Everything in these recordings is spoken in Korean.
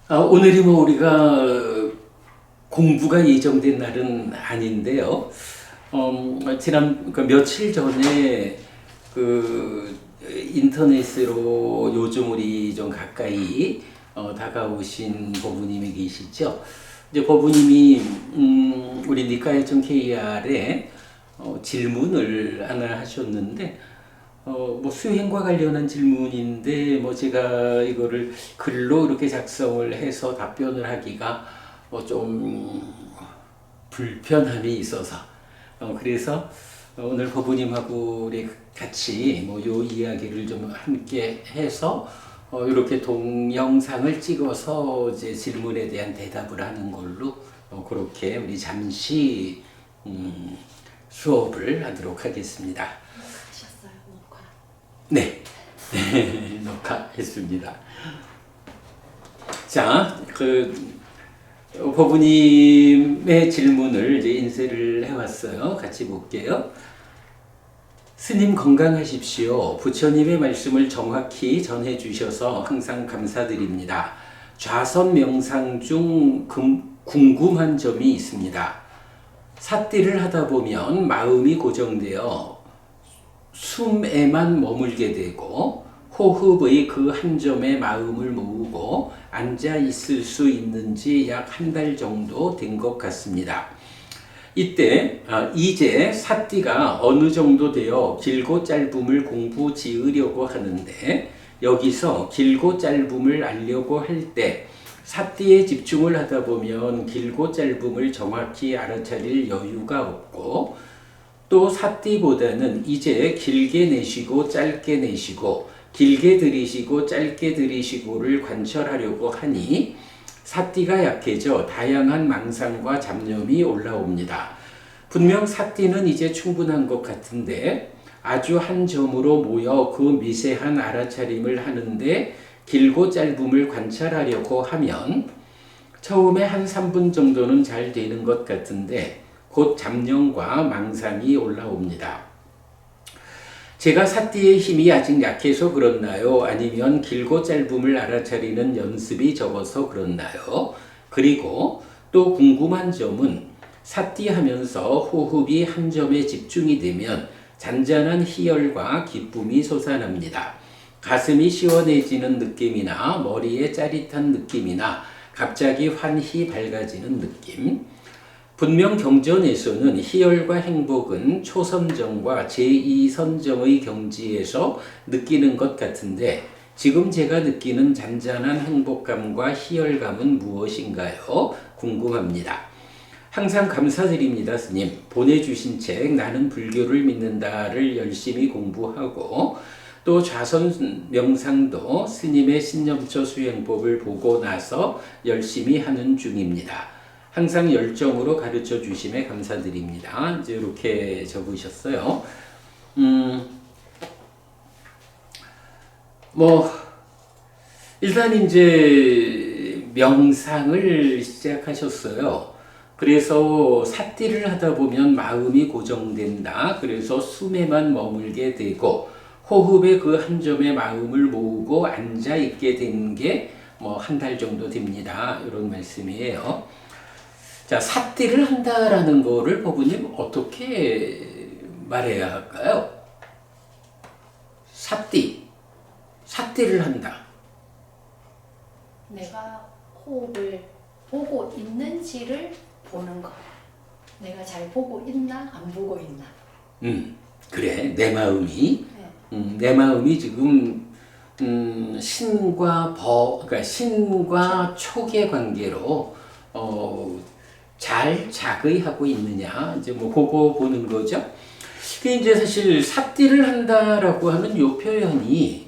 오늘이 뭐 우리가 공부가 예정된 날은 아닌데요. 지난 며칠 전에 그 인터넷으로 요즘 우리 좀 가까이 다가오신 법부님이 계시죠. 이제 법부님이 우리 니카야청 KR에 질문을 하나 하셨는데 뭐 수행과 관련한 질문인데 뭐 제가 이거를 글로 이렇게 작성을 해서 답변을 하기가 좀 불편함이 있어서 그래서 오늘 법부님하고 우리 같이 뭐 요 이야기를 좀 함께 해서 이렇게 동영상을 찍어서 이제 질문에 대한 대답을 하는 걸로 그렇게 우리 잠시 수업을 하도록 하겠습니다. 하셨어요, 녹화? 네, 녹화했습니다. 자, 법부님의 질문을 이제 인쇄를 해왔어요. 같이 볼게요. 스님 건강하십시오. 부처님의 말씀을 정확히 전해주셔서 항상 감사드립니다. 좌선 명상 중 궁금한 점이 있습니다. 삿띠를 하다 보면 마음이 고정되어 숨에만 머물게 되고 호흡의 그 한 점에 마음을 모으고 앉아 있을 수 있는지 약 한 달 정도 된 것 같습니다. 이때 이제 삿띠가 어느 정도 되어 길고 짧음을 공부 지으려고 하는데 여기서 길고 짧음을 알려고 할 때 삿띠에 집중을 하다 보면 길고 짧음을 정확히 알아차릴 여유가 없고 또 삿띠보다는 이제 길게 내쉬고 짧게 내쉬고 길게 들이쉬고 짧게 들이쉬고를 관철하려고 하니 삿띠가 약해져 다양한 망상과 잡념이 올라옵니다. 분명 삿띠는 이제 충분한 것 같은데 아주 한 점으로 모여 그 미세한 알아차림을 하는데 길고 짧음을 관찰하려고 하면 처음에 한 3분 정도는 잘 되는 것 같은데 곧 잡념과 망상이 올라옵니다. 제가 삿띠의 힘이 아직 약해서 그렇나요? 아니면 길고 짧음을 알아차리는 연습이 적어서 그렇나요? 그리고 또 궁금한 점은 삿띠 하면서 호흡이 한 점에 집중이 되면 잔잔한 희열과 기쁨이 솟아납니다. 가슴이 시원해지는 느낌이나 머리에 짜릿한 느낌이나 갑자기 환히 밝아지는 느낌. 분명 경전에서는 희열과 행복은 초선정과 제2선정의 경지에서 느끼는 것 같은데 지금 제가 느끼는 잔잔한 행복감과 희열감은 무엇인가요? 궁금합니다. 항상 감사드립니다, 스님. 보내주신 책 나는 불교를 믿는다를 열심히 공부하고 또 좌선 명상도 스님의 신념처 수행법을 보고 나서 열심히 하는 중입니다. 항상 열정으로 가르쳐 주심에 감사드립니다. 이제 이렇게 적으셨어요. 뭐 일단 이제 명상을 시작하셨어요. 그래서 삿띠를 하다 보면 마음이 고정된다. 그래서 숨에만 머물게 되고 호흡의 그 한 점에 마음을 모으고 앉아 있게 된 게 뭐 한 달 정도 됩니다. 이런 말씀이에요. 자, 삿띠를 한다라는 거를 법부님 어떻게 말해야 할까요? 삿띠를 한다. 내가 호흡을 보고 있는지를 보는 거. 내가 잘 보고 있나, 안 보고 있나. 그래. 내 마음이, 네. 내 마음이 지금, 그러니까 신과 촉의 관계로, 잘 작의하고 있느냐. 이제 뭐, 그거 보는 거죠. 그게 이제 사실 삿띠를 한다라고 하는 요 표현이,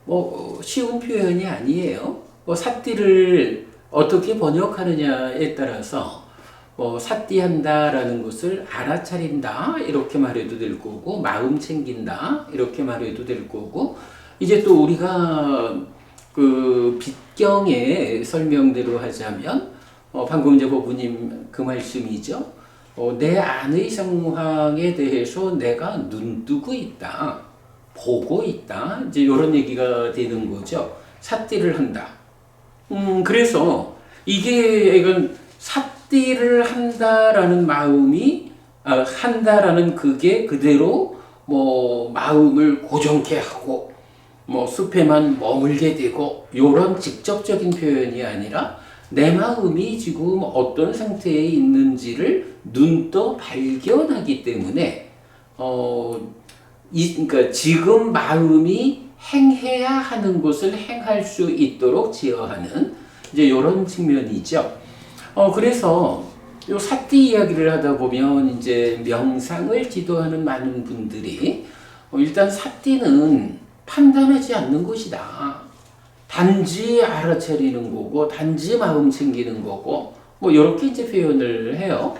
뭐, 쉬운 표현이 아니에요. 뭐, 삿띠를 어떻게 번역하느냐에 따라서, 뭐, 삿띠한다라는 것을 알아차린다, 이렇게 말해도 될 거고, 마음 챙긴다, 이렇게 말해도 될 거고, 이제 또 우리가 그 빗경의 설명대로 하자면, 방금 이제 법부님 그 말씀이죠. 내 안의 상황에 대해서 내가 눈뜨고 있다. 보고 있다. 이제 이런 얘기가 되는 거죠. 삿띠를 한다. 그래서 이건 삿띠를 한다라는 마음이, 한다라는 그게 그대로 뭐 마음을 고정케 하고 뭐 숲에만 머물게 되고 요런 직접적인 표현이 아니라 내 마음이 지금 어떤 상태에 있는지를 눈떠 발견하기 때문에 그러니까 지금 마음이 행해야 하는 것을 행할 수 있도록 지어하는 이제 이런 측면이죠. 그래서 요 삿띠 이야기를 하다 보면 이제 명상을 지도하는 많은 분들이 일단 삿띠는 판단하지 않는 것이다. 단지 알아차리는 거고, 단지 마음 챙기는 거고, 뭐 이렇게 이제 표현을 해요.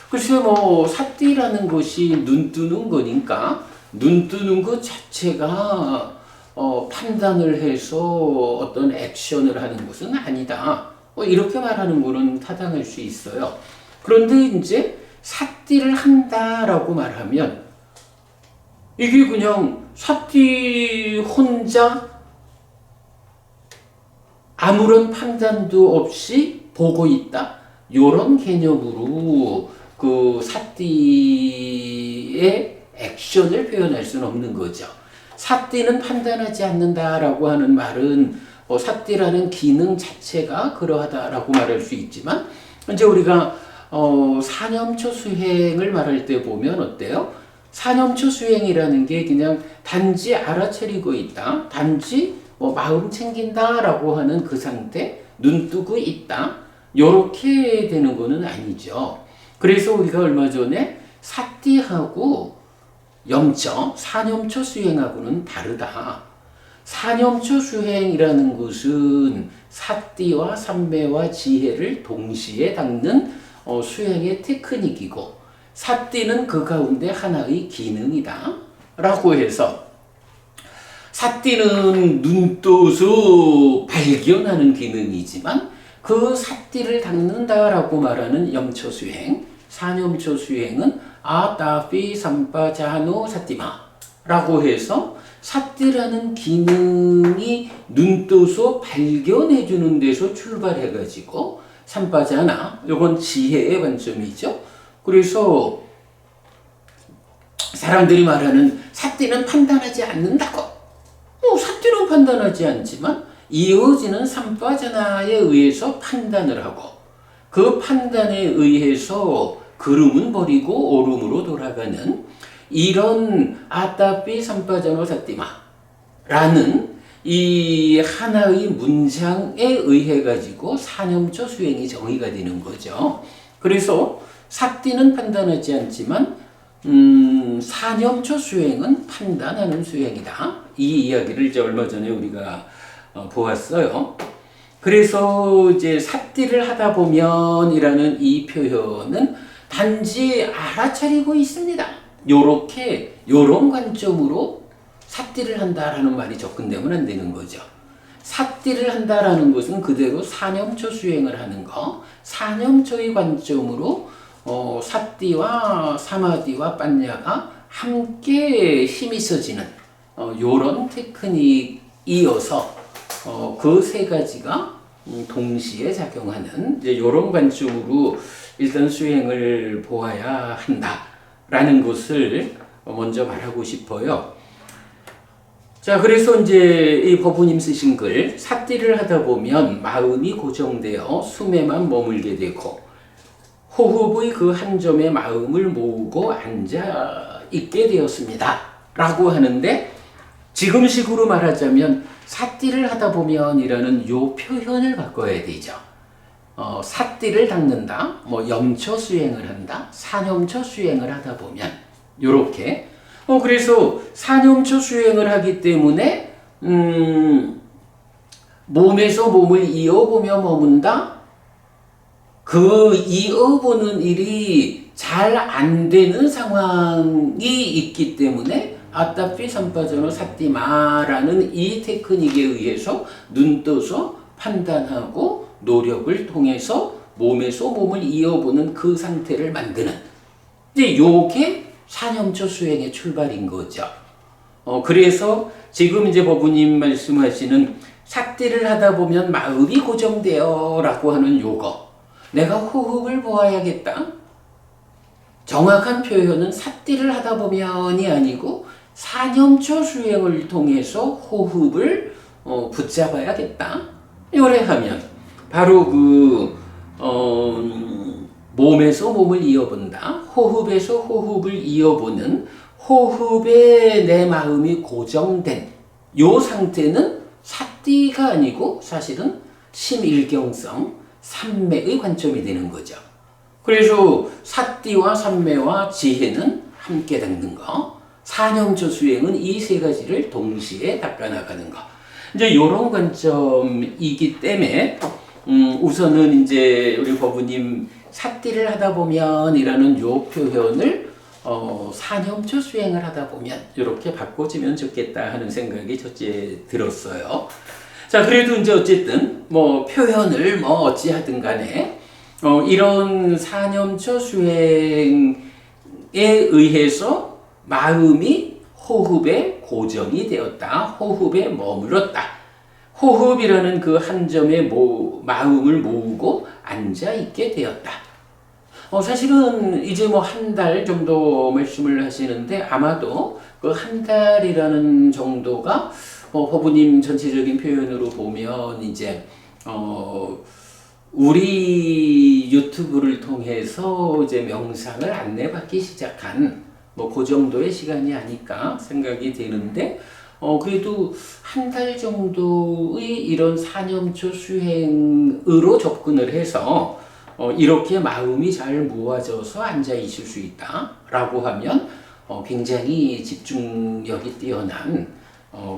글쎄 뭐 삿띠라는 것이 눈 뜨는 거니까 눈 뜨는 것 자체가 판단을 해서 어떤 액션을 하는 것은 아니다. 이렇게 말하는 거는 타당할 수 있어요. 그런데 이제 삿띠를 한다라고 말하면 이게 그냥 삿띠 혼자 아무런 판단도 없이 보고 있다. 이런 개념으로 그 삿띠의 액션을 표현할 수는 없는 거죠. 삿띠는 판단하지 않는다라고 하는 말은 삿띠라는 기능 자체가 그러하다라고 말할 수 있지만 이제 우리가 사념초 수행을 말할 때 보면 어때요? 사념초 수행이라는 게 그냥 단지 알아차리고 있다, 단지 마음 챙긴다라고 하는 그 상태, 눈 뜨고 있다, 요렇게 되는 거는 아니죠. 그래서 우리가 얼마 전에 삿띠하고 염처, 사념초 수행하고는 다르다. 사념초 수행이라는 것은 삿띠와 삼매와 지혜를 동시에 닦는 수행의 테크닉이고, 삿띠는 그 가운데 하나의 기능이다 라고 해서 삿띠는 눈 떠서 발견하는 기능이지만 그 삿띠를 닦는다라고 말하는 염처 수행, 사념초 수행은 아따피 삼빠자노 삿띠마 라고 해서 삿띠라는 기능이 눈 떠서 발견해 주는 데서 출발해 가지고 삼빠자나, 요건 지혜의 관점이죠. 그래서 사람들이 말하는 삿띠는 판단하지 않는다고. 삿띠는 판단하지 않지만 이어지는 삼빠자나에 의해서 판단을 하고 그 판단에 의해서 그름은 버리고 오름으로 돌아가는 이런 아따삐 삼빠자노 삿띠마라는 이 하나의 문장에 의해 가지고 사념초 수행이 정의가 되는 거죠. 그래서 삿띠는 판단하지 않지만 사념초 수행은 판단하는 수행이다. 이 이야기를 이제 얼마 전에 우리가 보았어요. 그래서 이제 삿띠를 하다 보면이라는 이 표현은 단지 알아차리고 있습니다. 요런 관점으로 삿띠를 한다라는 말이 접근되면 안 되는 거죠. 삿띠를 한다라는 것은 그대로 사념초 수행을 하는 거, 사념초의 관점으로 삿띠와 사마디와 빠냐가 함께 힘이 써지는 요런 테크닉이어서 그 세 가지가 동시에 작용하는 이제 요런 관점으로 일단 수행을 보아야 한다라는 것을 먼저 말하고 싶어요. 자, 그래서 이제 이 법부님 쓰신 글, 삿띠를 하다 보면 마음이 고정되어 숨에만 머물게 되고 호흡의 그 한 점에 마음을 모으고 앉아 있게 되었습니다 라고 하는데, 지금식으로 말하자면 삿띠를 하다 보면이라는 요 표현을 바꿔야 되죠. 삿띠를 닦는다, 염처 수행을 한다, 사념처 수행을 하다 보면 요렇게 그래서 사념처 수행을 하기 때문에 몸에서 몸을 이어보며 머문다. 그 이어보는 일이 잘 안 되는 상황이 있기 때문에 아따피 삼빠전어 삿띠마라는 이 테크닉에 의해서 눈 떠서 판단하고 노력을 통해서 몸에서 몸을 이어보는 그 상태를 만드는, 이제 요게 사념처 수행의 출발인 거죠. 그래서 지금 이제 법부님 말씀하시는 삿띠를 하다 보면 마음이 고정돼요 라고 하는 요거. 내가 호흡을 보아야겠다. 정확한 표현은 삿띠를 하다 보면이 아니고 사념초 수행을 통해서 호흡을 붙잡아야겠다. 요래 하면 바로 몸에서 몸을 이어본다. 호흡에서 호흡을 이어보는 호흡에 내 마음이 고정된 요 상태는 삿띠가 아니고 사실은 심일경성 삼매의 관점이 되는 거죠. 그래서 삿띠와 삼매와 지혜는 함께 닦는 거, 사념초 수행은 이 세 가지를 동시에 닦아 나가는 거. 이제 이런 관점이기 때문에 우선은 이제 우리 법우님 삿띠를 하다 보면이라는 요 표현을 사념초 수행을 하다 보면 이렇게 바꿔주면 좋겠다 하는 생각이 첫째 들었어요. 자, 그래도 이제 어쨌든 뭐 표현을 뭐 어찌하든 간에 이런 사념초 수행에 의해서 마음이 호흡에 고정이 되었다. 호흡에 머물렀다. 호흡이라는 그 한 점에 마음을 모으고 앉아 있게 되었다. 사실은 이제 뭐 한 달 정도 말씀을 하시는데 아마도 그 한 달이라는 정도가 법우님 전체적인 표현으로 보면 이제 우리 유튜브를 통해서 이제 명상을 안내받기 시작한 뭐 그 정도의 시간이 아닐까 생각이 되는데 그래도 한 달 정도의 이런 사념초 수행으로 접근을 해서 이렇게 마음이 잘 모아져서 앉아 있을 수 있다라고 하면 굉장히 집중력이 뛰어난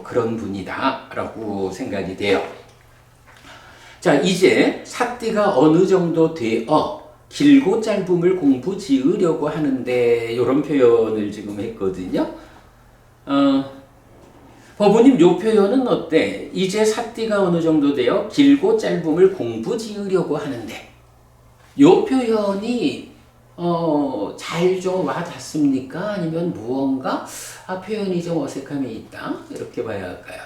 그런 분이다라고 생각이 돼요. 자, 이제 삿띠가 어느 정도 되어 길고 짧음을 공부 지으려고 하는데 이런 표현을 지금 했거든요. 법우님 요 표현은 어때? 이제 삿띠가 어느 정도 되어 길고 짧음을 공부 지으려고 하는데 요 표현이 잘 좀 와닿습니까? 아니면 무언가 표현이 좀 어색함이 있다? 이렇게 봐야 할까요?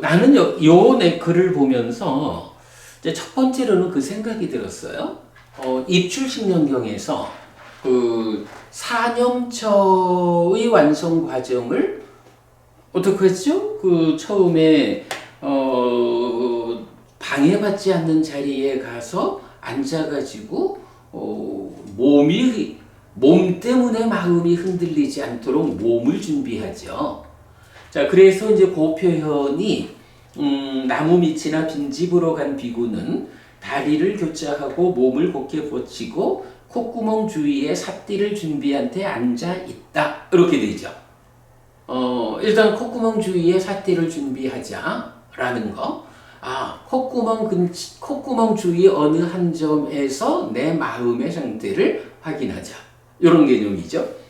나는 내 글을 보면서 이제 첫 번째로는 그 생각이 들었어요. 입출식년경에서 그 사념처의 완성 과정을 어떻게 했죠? 그 처음에 방해받지 않는 자리에 가서 앉아가지고 몸 때문에 마음이 흔들리지 않도록 몸을 준비하죠. 자, 그래서 이제 그 표현이 나무 밑이나 빈집으로 간 비구는 다리를 교차하고 몸을 곧게 붙이고 콧구멍 주위에 삿띠를 준비한 채 앉아 있다. 이렇게 되죠. 일단 콧구멍 주위에 삿띠를 준비하자라는 거. 콧구멍 주위 어느 한 점에서 내 마음의 상태를 확인하자. 이런 개념이죠.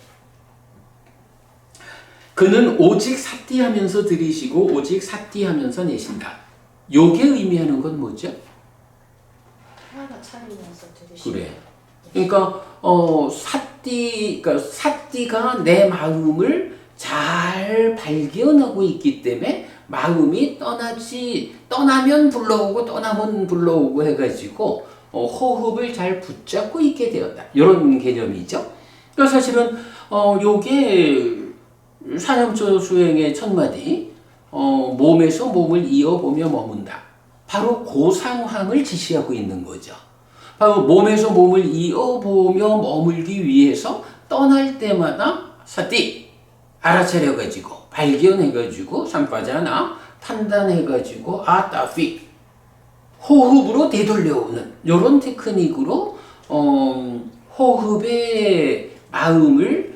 그는 오직 삿띠하면서 들이쉬고 오직 삿띠하면서 내쉰다. 요게 의미하는 건 뭐죠? 하나 차리면서 들으시고. 그래. 그러니까 삿띠가 내 마음을 잘 발견하고 있기 때문에 마음이 떠나면 불러오고 떠나면 불러오고 해가지고 호흡을 잘 붙잡고 있게 되었다. 이런 개념이죠. 그러니까 사실은 요게 사념초 수행의 첫마디 몸에서 몸을 이어보며 머문다. 바로 그 상황을 지시하고 있는 거죠. 바로 몸에서 몸을 이어보며 머물기 위해서 떠날 때마다 삿띠 알아차려가지고 발견해가지고 삼파자나 판단해가지고 따피 호흡으로 되돌려오는 이런 테크닉으로 호흡의 마음을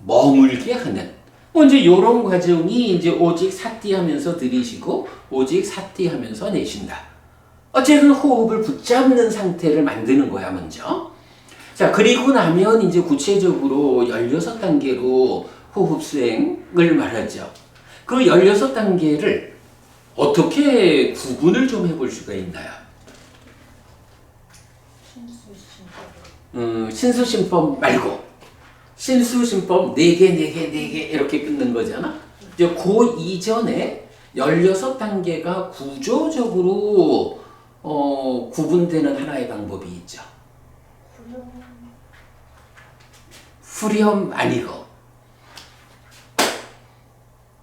머물게 하는 이제 이런 과정이 이제 오직 삿띠하면서 들이쉬고 오직 삿띠하면서 내쉰다. 어쨌든 호흡을 붙잡는 상태를 만드는 거야 먼저. 자, 그리고 나면 이제 구체적으로 16단계로 호흡 수행을 말하죠. 그 16단계를 어떻게 구분을 좀 해볼 수가 있나요? 신수심법 말고 신수신법 4개, 4개, 4개 이렇게 끊는 거잖아. 이제 그 이전에 16단계가 구조적으로 구분되는 하나의 방법이 있죠. 후렴 아니고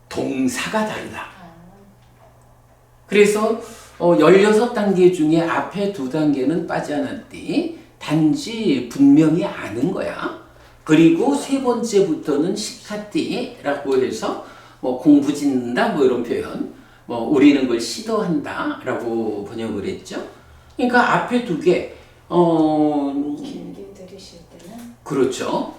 동사가 다르다. 그래서 16단계 중에 앞에 2단계는 빠지 않았디. 단지 분명히 아는 거야. 그리고 3번째부터는 시카띠라고 해서 뭐 공부 짓는다 뭐 이런 표현. 뭐 우리는 그걸 시도한다라고 번역을 했죠. 그러니까 앞에 2개 길게 들이실 때는 그렇죠.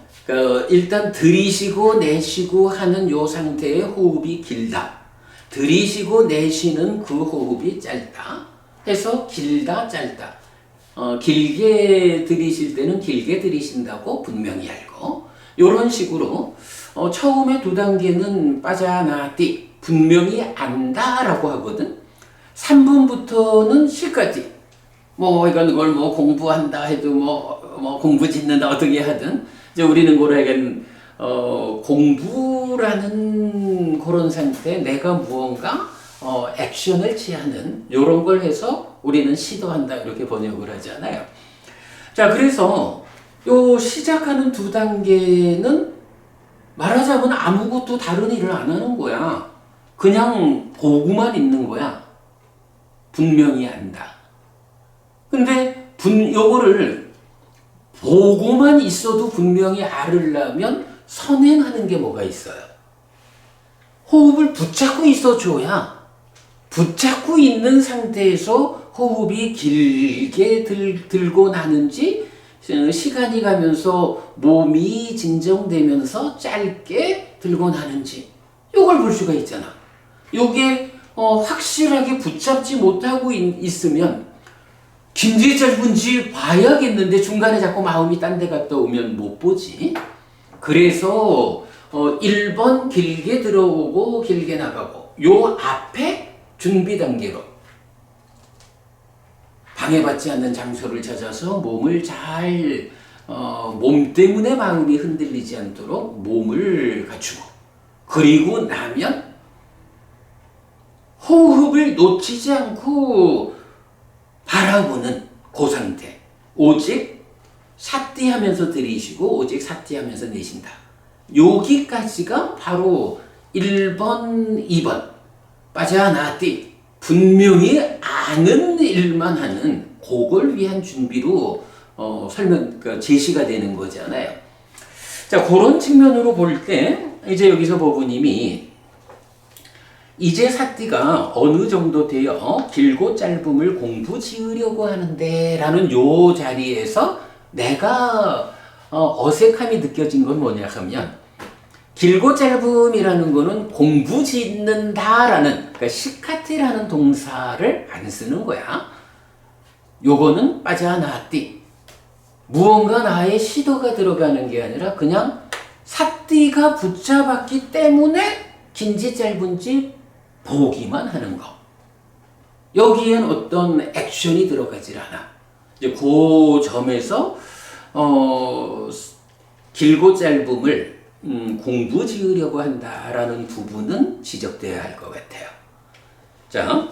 일단 들이쉬고 내쉬고 하는 요 상태의 호흡이 길다. 들이쉬고 내쉬는 그 호흡이 짧다. 해서 길다, 짧다. 길게 들이쉴 때는 길게 들이쉰다고 분명히 알고, 요런 식으로 처음에 2단계는 빠져나띠 분명히 안다라고 하거든. 3분부터는 실까지. 뭐 이건 걸 뭐 공부한다 해도 뭐 공부 짓는다 어떻게 하든 이제 우리는 그러기엔 공부라는 그런 상태에 내가 무언가 액션을 취하는 요런 걸 해서 우리는 시도한다 이렇게 번역을 하잖아요. 자, 그래서 요 시작하는 2단계는 말하자면 아무것도 다른 일을 안 하는 거야. 그냥 보고만 있는 거야. 분명히 안다. 근데 요거를 보고만 있어도 분명히 알으려면 선행하는 게 뭐가 있어요? 호흡을 붙잡고 있어줘야 붙잡고 있는 상태에서 호흡이 길게 들고 나는지 시간이 가면서 몸이 진정되면서 짧게 들고 나는지 이걸 볼 수가 있잖아. 요게 확실하게 붙잡지 못하고 있으면 긴지 짧은지 봐야겠는데 중간에 자꾸 마음이 딴 데 갔다 오면 못 보지. 그래서 1번 길게 들어오고 길게 나가고 요 앞에 준비 단계로 방해받지 않는 장소를 찾아서 몸을 잘 몸 때문에 마음이 흔들리지 않도록 몸을 갖추고 그리고 나면 호흡을 놓치지 않고 바라보는 그 상태. 오직 삿띠하면서 들이쉬고 오직 삿띠하면서 내쉰다. 여기까지가 바로 1번, 2번 빠져나띠 분명히 아는 일만 하는 그걸 위한 준비로 제시가 되는 거잖아요. 자, 그런 측면으로 볼 때 이제 여기서 보부님이 이제 삿띠가 어느 정도 되어 길고 짧음을 공부 지으려고 하는데 라는 요 자리에서 내가 어색함이 느껴진 건 뭐냐 하면 길고 짧음이라는 거는 공부 짓는다라는 그러니까 시카티라는 동사를 안 쓰는 거야. 요거는 빠져나띠 무언가 나의 시도가 들어가는 게 아니라 그냥 삿띠가 붙잡았기 때문에 긴지 짧은지 보기만 하는 거. 여기엔 어떤 액션이 들어가질 않아. 이제 그 점에서 길고 짧음을 공부 지으려고 한다라는 부분은 지적돼야 할 것 같아요. 자,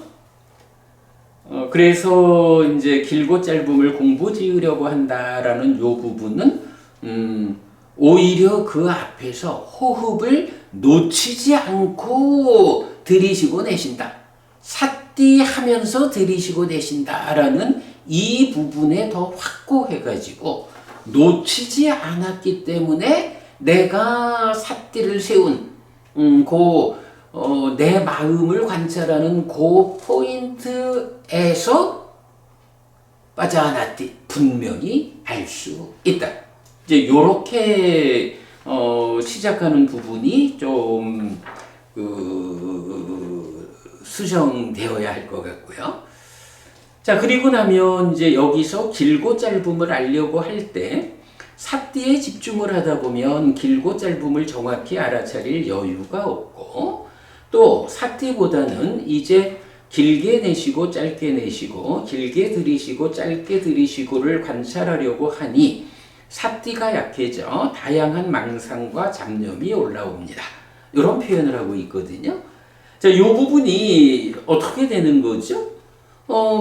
그래서 이제 길고 짧음을 공부 지으려고 한다라는 요 부분은 오히려 그 앞에서 호흡을 놓치지 않고 들이쉬고 내쉰다. 삿띠 하면서 들이쉬고 내쉰다라는 이 부분에 더 확고해가지고 놓치지 않았기 때문에 내가 삿띠를 세운 내 마음을 관찰하는 그 포인트에서 빠져나띠 분명히 알 수 있다. 이제 요렇게 시작하는 부분이 좀 수정되어야 할 것 같고요. 자, 그리고 나면 이제 여기서 길고 짧음을 알려고 할 때 삿띠에 집중을 하다 보면 길고 짧음을 정확히 알아차릴 여유가 없고 또 삿띠보다는 이제 길게 내쉬고 짧게 내쉬고 길게 들이쉬고 짧게 들이쉬고를 관찰하려고 하니 삿띠가 약해져 다양한 망상과 잡념이 올라옵니다. 이런 표현을 하고 있거든요. 자, 이 부분이 어떻게 되는 거죠?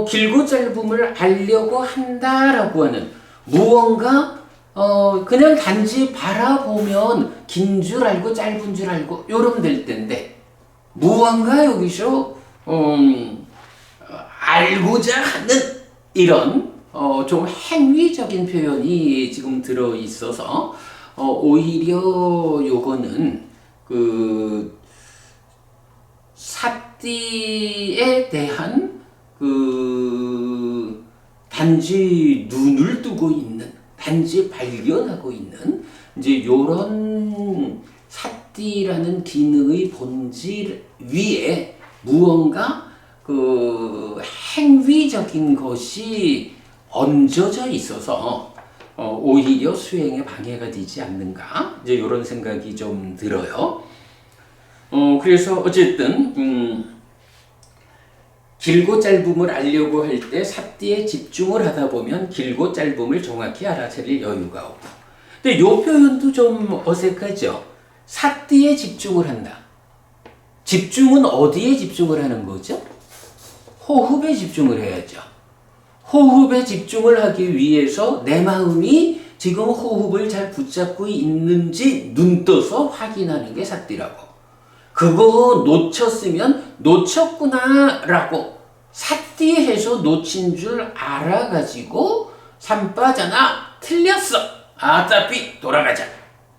길고 짧음을 알려고 한다라고 하는 무언가 그냥 단지 바라보면 긴 줄 알고 짧은 줄 알고 이러면 될 텐데 무언가 여기서 알고자 하는 이런 좀 행위적인 표현이 지금 들어 있어서 오히려 요거는 그 삿띠에 대한 그 단지 눈을 뜨고 있는 단지 발견하고 있는 이제 요런 삿띠라는 기능의 본질 위에 무언가 그 행위적인 것이 얹어져 있어서 오히려 수행에 방해가 되지 않는가 이제 이런 생각이 좀 들어요. 그래서 어쨌든 길고 짧음을 알려고 할 때 삿띠에 집중을 하다 보면 길고 짧음을 정확히 알아차릴 여유가 없고. 근데 요 표현도 좀 어색하죠. 삿띠에 집중을 한다. 집중은 어디에 집중을 하는 거죠? 호흡에 집중을 해야죠. 호흡에 집중을 하기 위해서 내 마음이 지금 호흡을 잘 붙잡고 있는지 눈 떠서 확인하는 게 삿띠라고. 그거 놓쳤으면 놓쳤구나라고 삿띠해서 놓친 줄 알아가지고 삼빠잖아 틀렸어 아따삐 돌아가자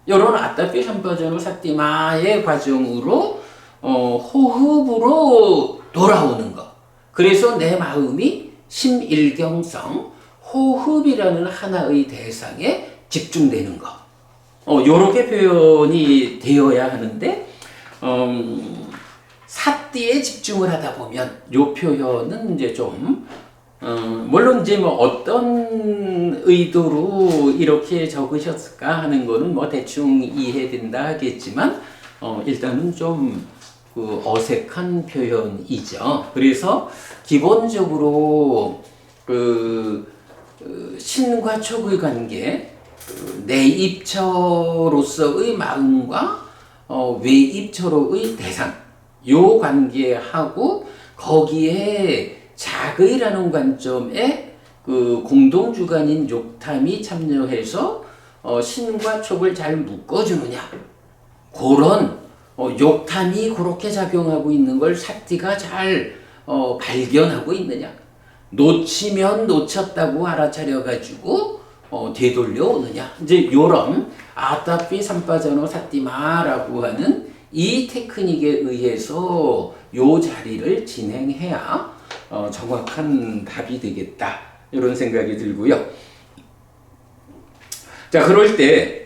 요런 아따삐 삼빠잖아 삿띠마의 과정으로 호흡으로 돌아오는 거. 그래서 내 마음이 심일경성 호흡이라는 하나의 대상에 집중되는 거. 요렇게 표현이 되어야 하는데 삿띠에 집중을 하다 보면 요 표현은 이제 좀 물론 이제 뭐 어떤 의도로 이렇게 적으셨을까 하는 거는 뭐 대충 이해된다 하겠지만 일단은 좀 그 어색한 표현이죠. 그래서 기본적으로 그 신과 촉의 관계, 내입처로서의 마음과 외입처로의 대상, 요 관계하고 거기에 자의라는 관점에 그 공동주관인 욕탐이 참여해서 신과 촉을 잘 묶어주느냐 그런 욕탐이 그렇게 작용하고 있는 걸 삿띠가 잘 발견하고 있느냐 놓치면 놓쳤다고 알아차려가지고 되돌려 오느냐 이제 요런 아따삐 삼빠자노 삿띠마라고 하는 이 테크닉에 의해서 요 자리를 진행해야 정확한 답이 되겠다 이런 생각이 들고요. 자 그럴 때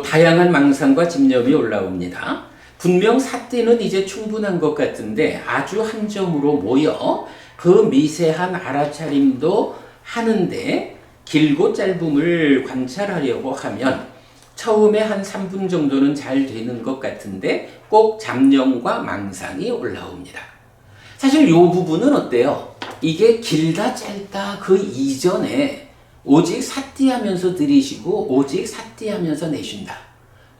다양한 망상과 집념이 올라옵니다. 분명 삿띠는 이제 충분한 것 같은데 아주 한 점으로 모여 그 미세한 알아차림도 하는데 길고 짧음을 관찰하려고 하면 처음에 한 3분 정도는 잘 되는 것 같은데 꼭 잡념과 망상이 올라옵니다. 사실 이 부분은 어때요? 이게 길다 짧다 그 이전에 오직 삿띠하면서 들이쉬고 오직 삿띠하면서 내쉰다.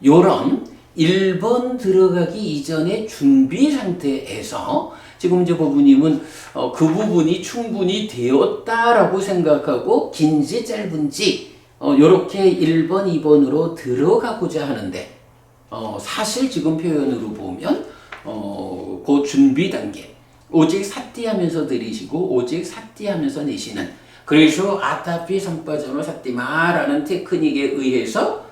요런 1번 들어가기 이전의 준비 상태에서 지금 이제 보부님은 그 부분이 충분히 되었다라고 생각하고 긴지 짧은지 요렇게 1번, 2번으로 들어가고자 하는데 사실 지금 표현으로 보면 그 준비 단계 오직 삿띠하면서 들이쉬고 오직 삿띠하면서 내쉬는 그래서 아따삐 삼빠자노 삿띠마라는 테크닉에 의해서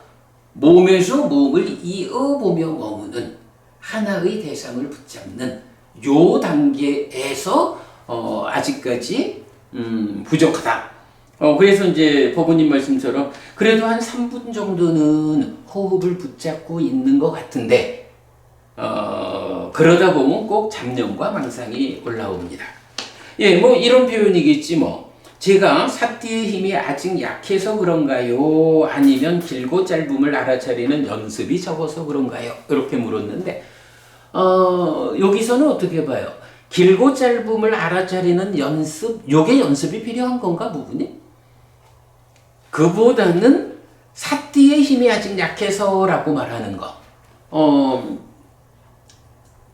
몸에서 몸을 이어보며 머무는 하나의 대상을 붙잡는 요 단계에서 아직까지 부족하다. 그래서 이제 법원님 말씀처럼 그래도 한 3분 정도는 호흡을 붙잡고 있는 것 같은데 그러다 보면 꼭 잡념과 망상이 올라옵니다. 예, 뭐 이런 표현이겠지 뭐. 제가 삿띠의 힘이 아직 약해서 그런가요? 아니면 길고 짧음을 알아차리는 연습이 적어서 그런가요? 이렇게 물었는데 여기서는 어떻게 봐요? 길고 짧음을 알아차리는 연습, 요게 연습이 필요한 건가 부분이? 그보다는 사띠의 힘이 아직 약해서라고 말하는 거.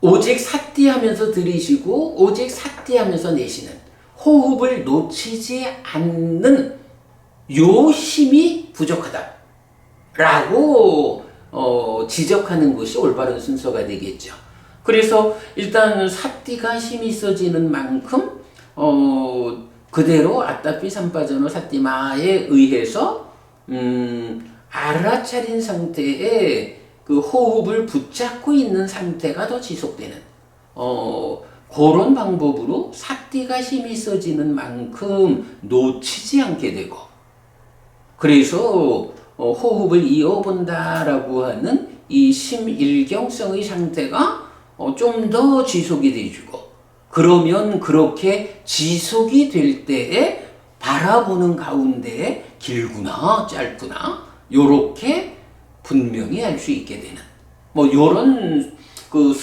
오직 사띠하면서 들이쉬고 오직 사띠하면서 내쉬는 호흡을 놓치지 않는 요 힘이 부족하다라고 지적하는 것이 올바른 순서가 되겠죠. 그래서 일단 사띠가 힘이 있어지는 만큼 그대로 아따피 삼빠전어 사띠마에 의해서 알아차린 상태에 그 호흡을 붙잡고 있는 상태가 더 지속되는 그런 방법으로 사띠가 힘이 있어지는 만큼 놓치지 않게 되고, 그래서 호흡을 이어본다라고 하는 이 심일경성의 상태가 좀 더 지속이 돼주고, 그러면 그렇게 지속이 될 때에 바라보는 가운데 길구나 짧구나 요렇게 분명히 알 수 있게 되는 요런 그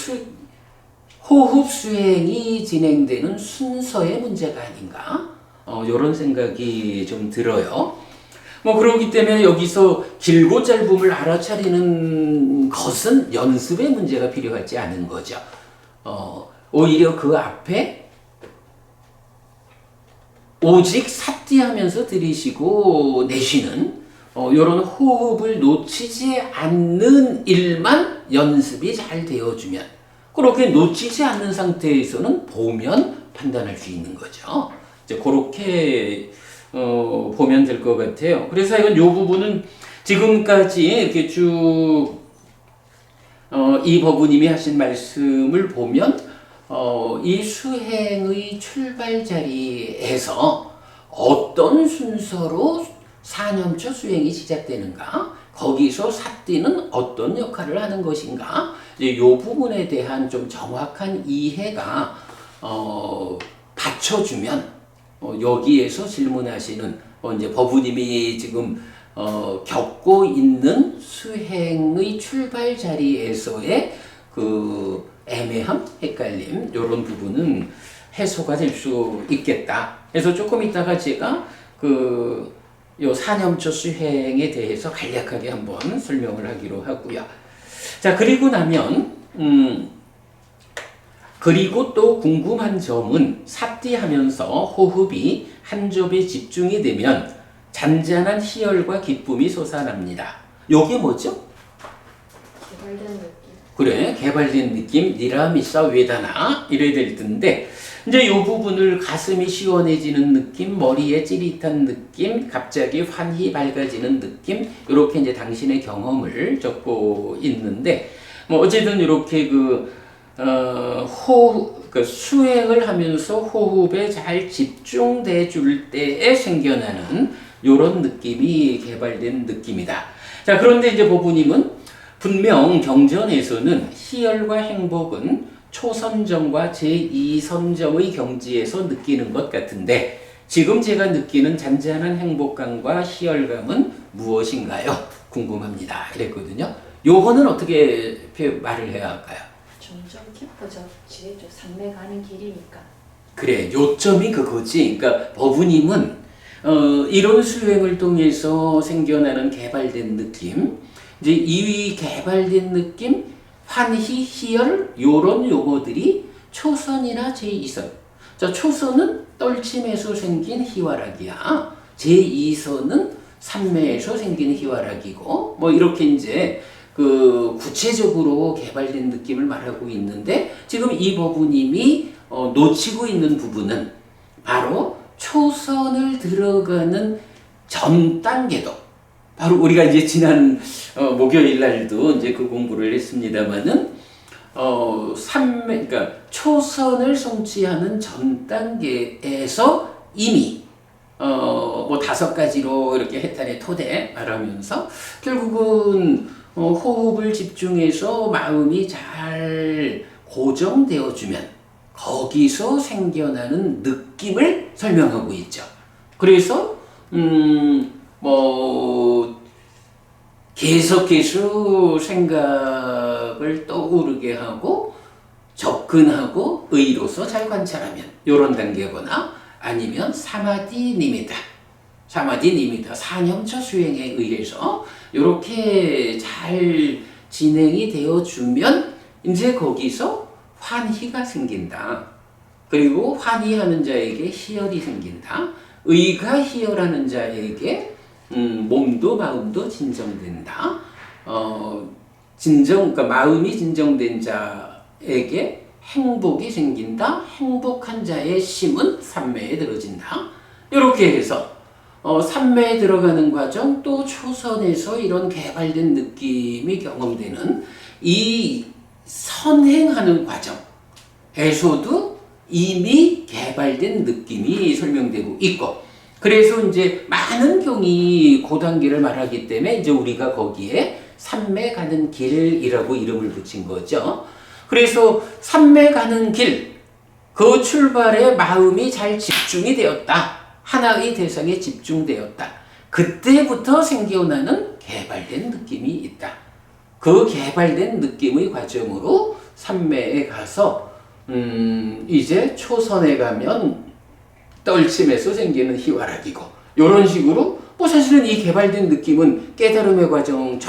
호흡 수행이 진행되는 순서의 문제가 아닌가 요런 생각이 좀 들어요. 그렇기 때문에 여기서 길고 짧음을 알아차리는 것은 연습의 문제가 필요하지 않은 거죠. 오히려 그 앞에 오직 사띠하면서 들이쉬고 내쉬는 이런 호흡을 놓치지 않는 일만 연습이 잘 되어주면, 그렇게 놓치지 않는 상태에서는 보면 판단할 수 있는 거죠. 이제 그렇게 보면 될 것 같아요. 그래서 이건 요 부분은 지금까지 이렇게 쭉 이 법우님이 하신 말씀을 보면 이 수행의 출발 자리에서 어떤 순서로 사념처 수행이 시작되는가, 거기서 사띠는 어떤 역할을 하는 것인가, 이 부분에 대한 좀 정확한 이해가 받쳐주면 여기에서 질문하시는 이제 법우님이 지금 겪고 있는 수행의 출발 자리에서의 그 애매함, 헷갈림 이런 부분은 해소가 될 수 있겠다. 그래서 조금 이따가 제가 요 사념처 수행에 대해서 간략하게 한번 설명을 하기로 하고요. 자, 그리고 나면 그리고 또 궁금한 점은 사띠하면서 호흡이 한 점에 집중이 되면 잔잔한 희열과 기쁨이 솟아납니다. 요게 뭐죠? 개발된 느낌. 그래, 개발된 느낌, 니라미사 웨다나 이래야 될 텐데, 이제 요 부분을 가슴이 시원해지는 느낌, 머리에 찌릿한 느낌, 갑자기 환히 밝아지는 느낌, 이렇게 이제 당신의 경험을 적고 있는데, 어쨌든 이렇게 수행을 하면서 호흡에 잘 집중돼 줄 때에 생겨나는 요런 느낌이 개발된 느낌이다. 자, 그런데 이제 법우님은 분명 경전에서는 희열과 행복은 초선정과 제2선정의 경지에서 느끼는 것 같은데, 지금 제가 느끼는 잔잔한 행복감과 희열감은 무엇인가요? 궁금합니다. 이랬거든요. 요거는 어떻게 말을 해야 할까요? 점점 깊어지겠죠. 산매 가는 길이니까. 그래, 요점이 그거지. 그러니까 법우님은 이런 수행을 통해서 생겨나는 개발된 느낌, 이제 이 개발된 느낌, 환희, 희열 요런 용어들이 초선이나 제2선. 자, 초선은 떨침에서 생긴 희화락이야. 제2선은 산매에서 생긴 희화락이고, 이렇게 이제 구체적으로 개발된 느낌을 말하고 있는데, 지금 이 법우님이 놓치고 있는 부분은 바로 초선을 들어가는 전 단계도, 바로 우리가 이제 지난 목요일 날도 이제 그 공부를 했습니다만은 그러니까 초선을 성취하는 전 단계에서 이미 5가지로 이렇게 해탈의 토대 말하면서 결국은 호흡을 집중해서 마음이 잘 고정되어주면 거기서 생겨나는 느낌을 설명하고 있죠. 그래서 계속해서 생각을 떠오르게 하고 접근하고 의로서 잘 관찰하면 이런 단계거나, 아니면 사마디 니미다 사마디니미다. 사념처 수행에 의해서 이렇게 잘 진행이 되어주면 이제 거기서 환희가 생긴다. 그리고 환희하는 자에게 희열이 생긴다. 의가 희열하는 자에게 몸도 마음도 진정된다. 그러니까 마음이 진정된 자에게 행복이 생긴다. 행복한 자의 심은 삼매에 들어진다. 이렇게 해서 삼매에 들어가는 과정, 또 초선에서 이런 개발된 느낌이 경험되는 이 선행하는 과정에서도 이미 개발된 느낌이 설명되고 있고, 그래서 이제 많은 경이 그 단계를 말하기 때문에 이제 우리가 거기에 삼매 가는 길이라고 이름을 붙인 거죠. 그래서 삼매 가는 길, 그 출발에 마음이 잘 집중이 되었다. 하나의 대상에 집중되었다. 그때부터 생겨나는 개발된 느낌이 있다. 그 개발된 느낌의 과정으로 삼매에 가서 이제 초선에 가면 떨침에서 생기는 희화락이고, 이런 식으로 뭐 사실은 이 개발된 느낌은 깨달음의 과정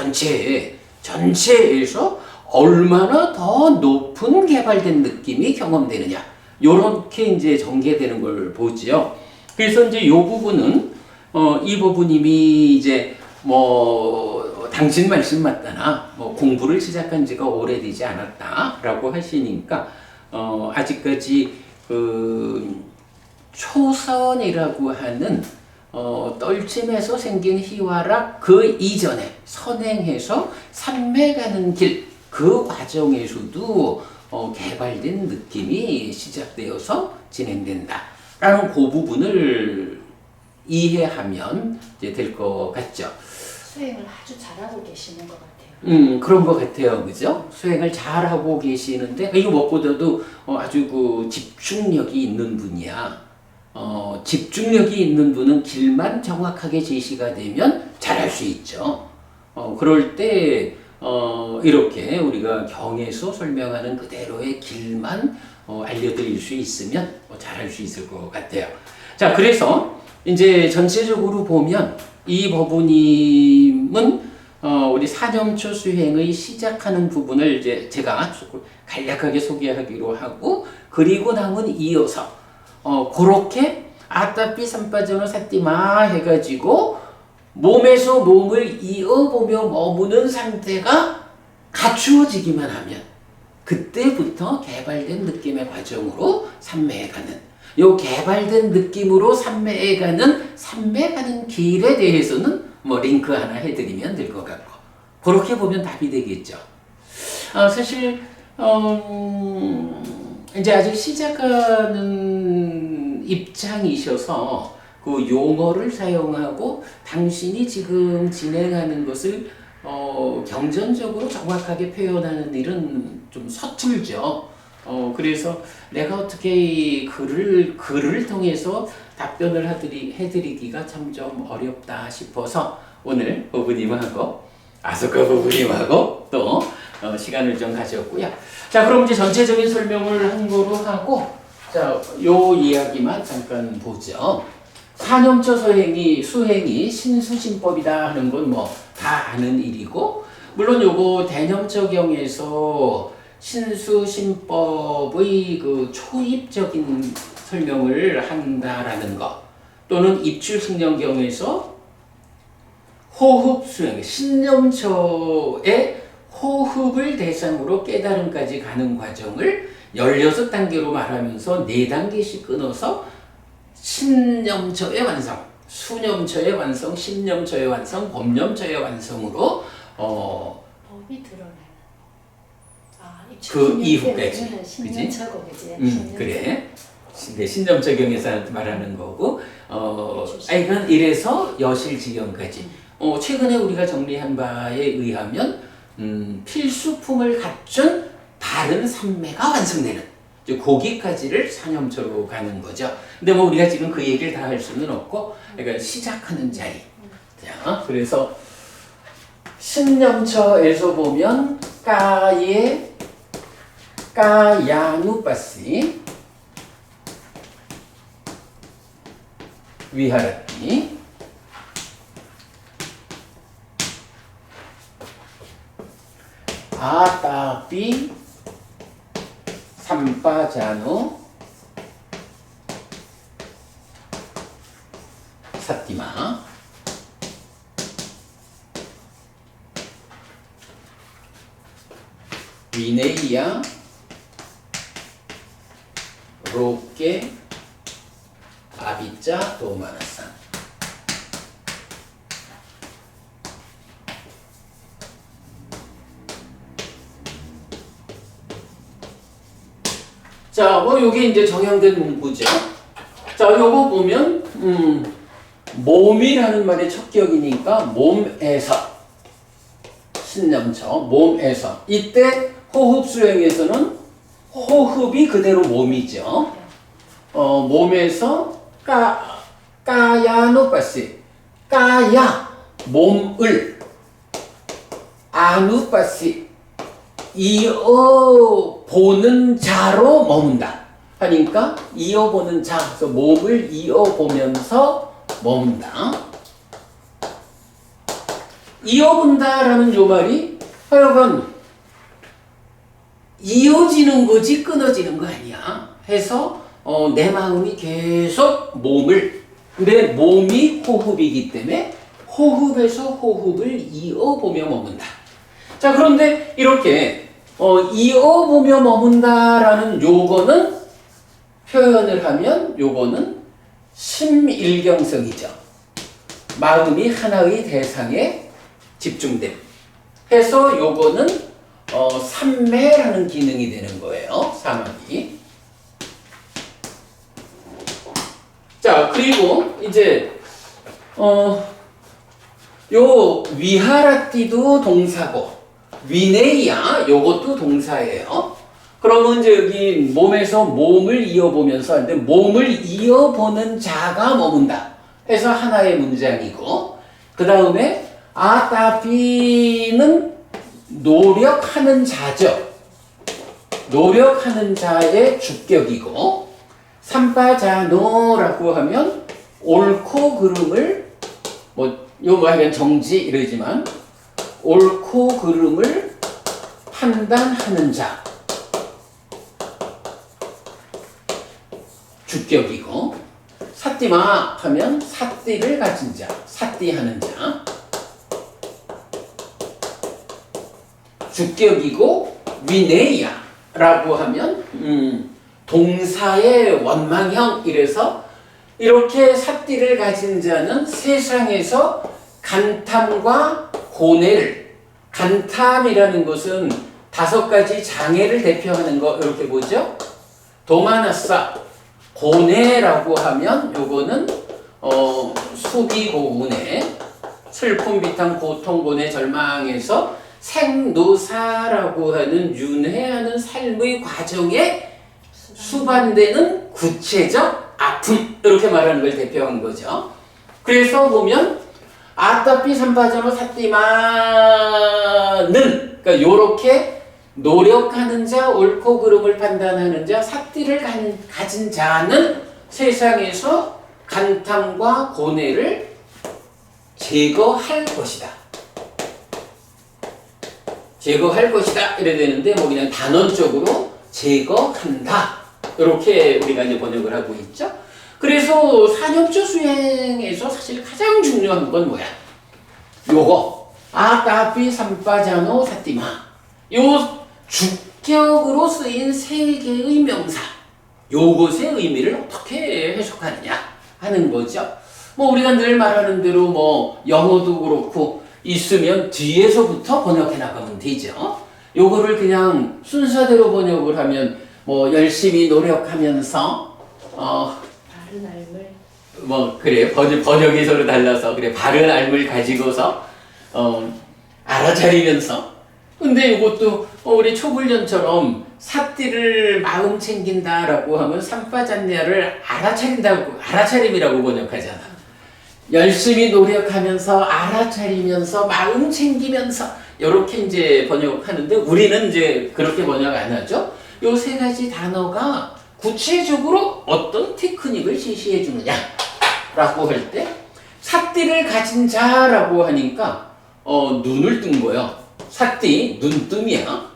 전체에서 얼마나 더 높은 개발된 느낌이 경험되느냐, 요렇게 이제 전개되는 걸 보지요. 그래서 이제 요 부분은 이 부분님이 이제 뭐 당신 말씀 맞다나 뭐 공부를 시작한 지가 오래되지 않았다라고 하시니까 아직까지 그 초선이라고 하는 떨침에서 생긴 희화락 그 이전에 선행해서 삼매 가는 길 그 과정에서도 개발된 느낌이 시작되어서 진행된다 라는 그 부분을 이해하면 이제 될 것 같죠. 수행을 아주 잘하고 계시는 것 같아요. 그런 것 같아요. 그죠? 수행을 잘하고 계시는데, 이거 무엇보다도 아주 그 집중력이 있는 분이야. 집중력이 있는 분은 길만 정확하게 제시가 되면 잘할 수 있죠. 그럴 때, 이렇게 우리가 경에서 설명하는 그대로의 길만 알려드릴 수 있으면 잘할 수 있을 것 같아요. 자, 그래서 이제 전체적으로 보면 이 법우님은 우리 사념초 수행의 시작하는 부분을 이제 제가 간략하게 소개하기로 하고, 그리고 남은 이어서 그렇게 아따삐 삼빠전어 사띠마 해가지고 몸에서 몸을 이어보며 머무는 상태가 갖추어지기만 하면 그때부터 개발된 느낌의 과정으로 삼매에 가는, 요 개발된 느낌으로 삼매에 가는 길에 대해서는 뭐 링크 하나 해드리면 될 것 같고, 그렇게 보면 답이 되겠죠. 사실 이제 아직 시작하는 입장이셔서 그 용어를 사용하고 당신이 지금 진행하는 것을 경전적으로 정확하게 표현하는 일은 좀 서툴죠. 그래서 내가 어떻게 이 글을 통해서 답변을 해드리기가 참 좀 어렵다 싶어서 오늘 부부님하고 아소카 부부님하고 또 시간을 좀 가졌고요. 자, 그럼 이제 전체적인 설명을 한 거로 하고, 자, 요 이야기만 잠깐 보죠. 사념처 수행이 신수신법이다 하는 건 뭐 다 아는 일이고, 물론 요거 대념처경에서 신수신법의 그 초입적인 설명을 한다라는 거, 또는 입출승령경에서 호흡 수행, 신념처의 호흡을 대상으로 깨달음까지 가는 과정을 16단계로 말하면서 4단계씩 끊어서 신념처의 완성, 수념처의 완성, 신념처의 완성, 법념처의 완성으로 법이 드러나는. 그 이후까지, 신념처고, 그지? 그래. 신념처경에서 말하는 거고, 이건 이래서 여실지경까지. 최근에 우리가 정리한 바에 의하면 필수품을 갖춘 다른 삼매가 완성되는, 거기까지를 사념처로 가는 거죠. 근데 뭐 우리가 지금 그 얘기를 다 할 수는 없고, 그러니까 시작하는 자리. 자, 그래서 신념처에서 보면 까야누빠시 위하라티, 아따삐 삼빠자노 사띠마. 위네이야 로케 아비짜 도마나산. 자, 뭐 요게 이제 정형된 문구죠. 자, 요거 보면 몸이라는 말의 첫 격이니까 몸에서 신념처 몸에서. 이때 호흡 수행에서는 호흡이 그대로 몸이죠. 몸에서 까야노빠시 까야 몸을 아누빠시 이어보는 자로 머문다 하니까 이어보는 자, 그래서 몸을 이어보면서 머문다. 이어본다라는 요 말이 하여간 이어지는 거지 끊어지는 거 아니야 해서 내 마음이 계속 몸을, 내 몸이 호흡이기 때문에 호흡에서 호흡을 이어보며 머문다. 자, 그런데 이렇게 이어보며 머문다라는 요거는 표현을 하면 요거는 심일경성이죠. 마음이 하나의 대상에 집중됨 해서 요거는 삼매라는 기능이 되는 거예요. 사막이. 자, 그리고 이제 요 위하라띠도 동사고 위네이야 요것도 동사예요. 그러면 이제 여기 몸에서 몸을 이어보면서 하는데 몸을 이어보는 자가 머문다 해서 하나의 문장이고, 그 다음에 아따비는 노력하는 자죠. 노력하는 자의 주격이고, 삼빠자노라고 하면 옳고 그름을 뭐 하여간 정지 이러지만 옳고 그름을 판단하는 자 주격이고, 사띠마 하면 사띠를 가진 자, 사띠하는 자 주격이고, 위네야라고 하면 동사의 원망형. 이래서 이렇게 사띠를 가진 자는 세상에서 간탐과 고뇌를, 간탐이라는 것은 5가지 장애를 대표하는 거 이렇게 보죠. 도마나싸 고뇌라고 하면 요거는 수비고운의 슬픔, 비탄, 고통, 고뇌, 절망에서 생노사라고 하는 윤회하는 삶의 과정에 수반되는 구체적 아픔, 이렇게 말하는 걸 대표한 거죠. 그래서 보면 아따피 삼바자노 사띠마는, 그러니까 요렇게 노력하는 자, 옳고 그름을 판단하는 자, 사띠를 가진 자는 세상에서 간탐과 고뇌를 제거할 것이다. 제거할 것이다 이래야 되는데 뭐 그냥 단언적으로 제거한다 이렇게 우리가 이제 번역을 하고 있죠. 그래서 산업조 수행에서 사실 가장 중요한 건 뭐야? 요거 아따피 삼빠자노 사띠마, 요 주격으로 쓰인 3개의 명사, 요것의 의미를 어떻게 해석하느냐 하는 거죠. 뭐 우리가 늘 말하는 대로 뭐 영어도 그렇고 있으면 뒤에서부터 번역해 나가면 되죠. 요거를 그냥 순서대로 번역을 하면 뭐 열심히 노력하면서 바른 알물, 뭐 그래 번역이 서로 달라서 그래 바른 알물 가지고서 알아차리면서. 근데 이것도 우리 초불련처럼 사띠를 마음 챙긴다라고 하면 삼빠잔냐를 알아차림이라고 번역하잖아. 열심히 노력하면서 알아차리면서 마음 챙기면서 이렇게 이제 번역하는데 우리는 이제 그렇게 번역 안 하죠. 요 3가지 단어가 구체적으로 어떤 테크닉을 제시해 주느냐라고 할 때 사띠를 가진 자라고 하니까 눈을 뜬 거예요. 삿띠 눈뜸이야.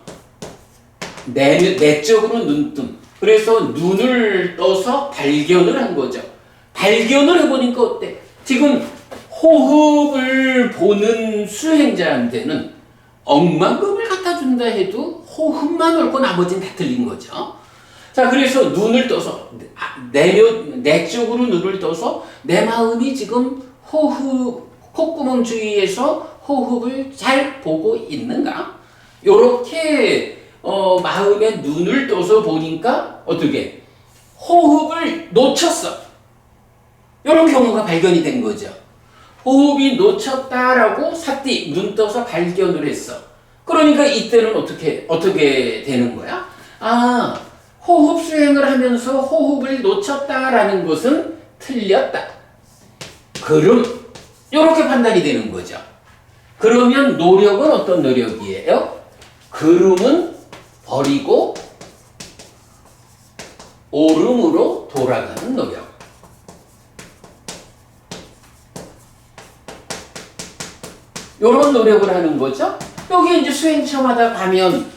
내적으로 눈뜸. 그래서 눈을 떠서 발견을 한 거죠. 발견을 해보니까 어때? 지금 호흡을 보는 수행자한테는 억만금을 갖다 준다 해도 호흡만 옳고 나머지는 다 틀린 거죠. 자, 그래서 눈을 떠서 내적으로 눈을 떠서 내 마음이 지금 콧구멍 주위에서 호흡을 잘 보고 있는가? 요렇게 마음의 눈을 떠서 보니까 어떻게? 호흡을 놓쳤어. 이런 경우가 발견이 된 거죠. 호흡이 놓쳤다라고 삿띠 눈 떠서 발견을 했어. 그러니까 이때는 어떻게 되는 거야? 아, 호흡 수행을 하면서 호흡을 놓쳤다라는 것은 틀렸다. 그럼 이렇게 판단이 되는 거죠. 그러면 노력은 어떤 노력이에요? 그름은 버리고 오름으로 돌아가는 노력. 요런 노력을 하는 거죠. 여기 이제 수행처마다 가면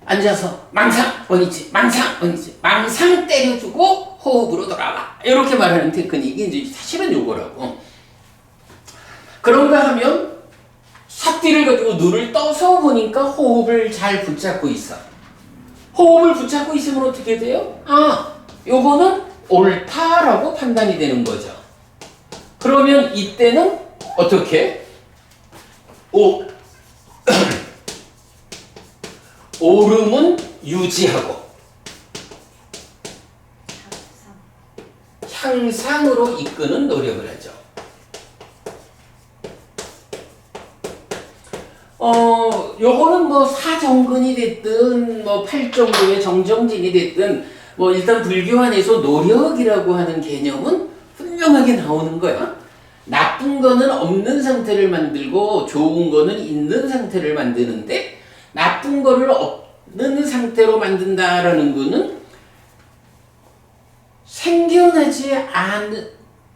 앉아서 망상 원위치, 망상 원위치, 망상 때려주고 호흡으로 돌아와. 이렇게 말하는 테크닉이 이제 사실은 요거라고. 그런가 하면 삿띠를 가지고 눈을 떠서 보니까 호흡을 잘 붙잡고 있어. 호흡을 붙잡고 있으면 어떻게 돼요? 아, 요거는 옳다라고 판단이 되는 거죠. 그러면 이때는 어떻게? 오름은 유지하고 향상으로 이끄는 노력을 하죠. 요거는 뭐 사정근이 됐든 뭐 팔정도의 정정진이 됐든 뭐 일단 불교 안에서 노력이라고 하는 개념은 분명하게 나오는 거야. 나쁜 거는 없는 상태를 만들고 좋은 거는 있는 상태를 만드는데 나쁜 거를 없는 상태로 만든다라는 거는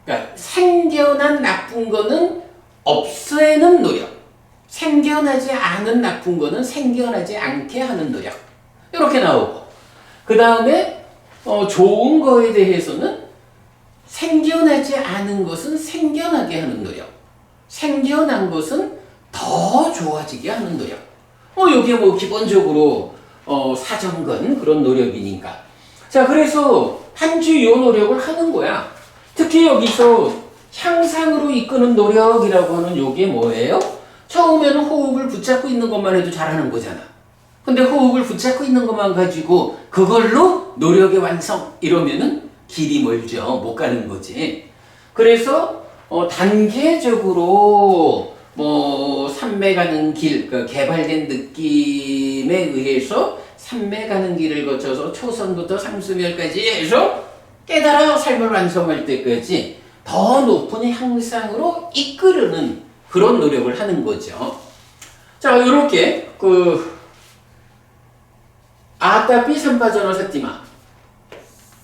그러니까 생겨난 나쁜 거는 없애는 노력. 생겨나지 않은 나쁜 거는 생겨나지 않게 하는 노력. 이렇게 나오고. 그 다음에 좋은 거에 대해서는 생겨나지 않은 것은 생겨나게 하는 노력. 생겨난 것은 더 좋아지게 하는 노력. 이게 뭐 기본적으로 사정건 그런 노력이니까. 자, 그래서 한 주 요 노력을 하는 거야. 특히 여기서 향상으로 이끄는 노력이라고 하는 요게 뭐예요? 처음에는 호흡을 붙잡고 있는 것만 해도 잘하는 거잖아. 근데 호흡을 붙잡고 있는 것만 가지고 그걸로 노력의 완성 이러면은 길이 멀죠. 못 가는 거지. 그래서 단계적으로 뭐 산매 가는 길, 그러니까 개발된 느낌에 의해서 산매 가는 길을 거쳐서 초선부터 상수멸까지 해서 깨달아 삶을 완성할 때까지 더 높은 향상으로 이끄르는 그런 노력을 하는 거죠. 자, 이렇게 아따피 삼파전어 삿띠마